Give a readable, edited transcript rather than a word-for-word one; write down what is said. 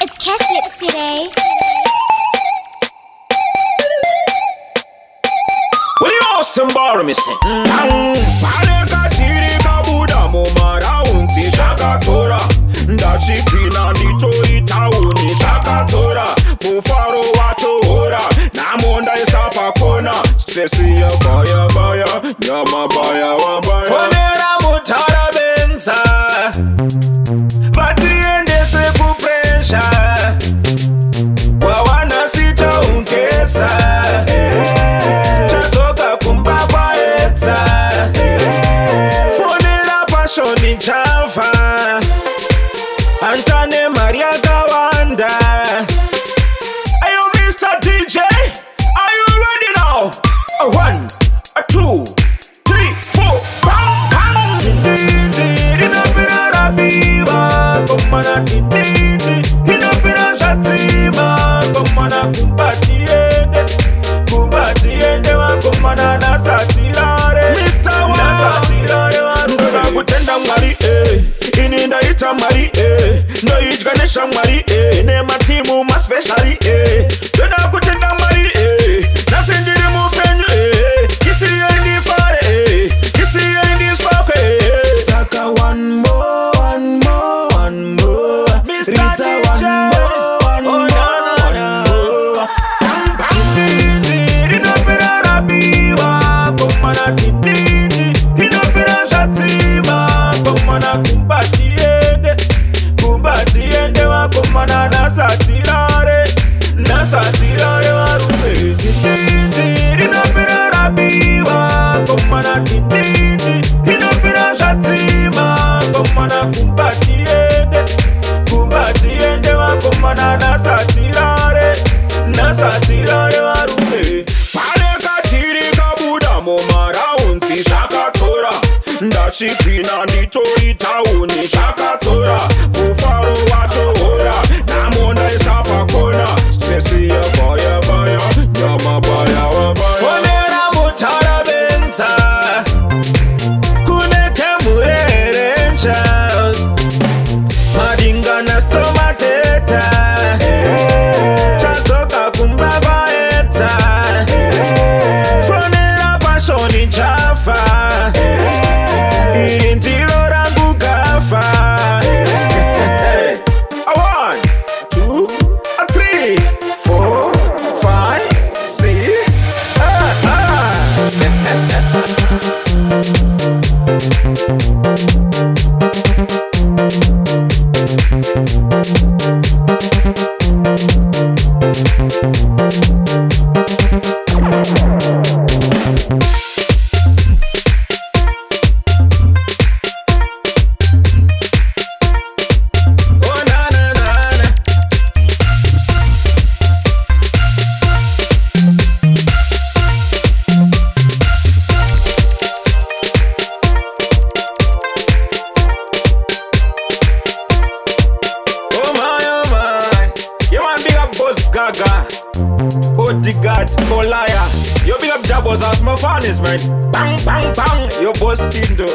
It's Cash Lips today. What do you want some bar me say? Paleka tiri kabuda mumara unti shakatora. Ndachi pina nitori tauni shakatora. Mufaro watora. Namonda isapa kona. Stresi ya baya. Nyama baya wabaya. Fonera mutara benza. Bati ende se kupresha. Wawana sita unkesa. Chatoka kumbaba eta. Fonera passion in Java. Antane Maria Gawanda. Are you Mr. DJ? Are you ready now? A 1, a 2, 3, 4. Bang, bang. Inapira rabiwa. Komana tindidi. Inapira shatima. Komana kumbatiende. Kumbatiende wa komana nasatirare. Mr. Wa nasatirare wa nuna kutenda mwari ininda ita mwari no ijganisha mwari nema timu ma speciali nuna kutenda mwari nasendiri mupenyu kisi yendi fare kisi yendi spoke saka one more Mr. DJ one more inapira rabiwa komana tindidi inapira shatima komana kumbatiende wa komana nasatirare warume tindidi inapira rabiwa komana tindidi inapira shatima komana kumbatiende wa komana nasatirare warume paleka tiri kabuda mumara unti shakatora ndachipina nditori tauni shakatora mufaro watora namona isapa kona stresi ya baya nyama baya wabaya fonera mutara benza kuneke murerenchas madinga na stomateta chatoka kumbaba eta fonera passion in Java irintiro rangu gafa. A 1, 2, a 3, 4, 5, 6. Gaga, Bodyguard, Olaya. Yo big up Jabos as my fans, man. Bang, bang, bang. Yo boss Tindo.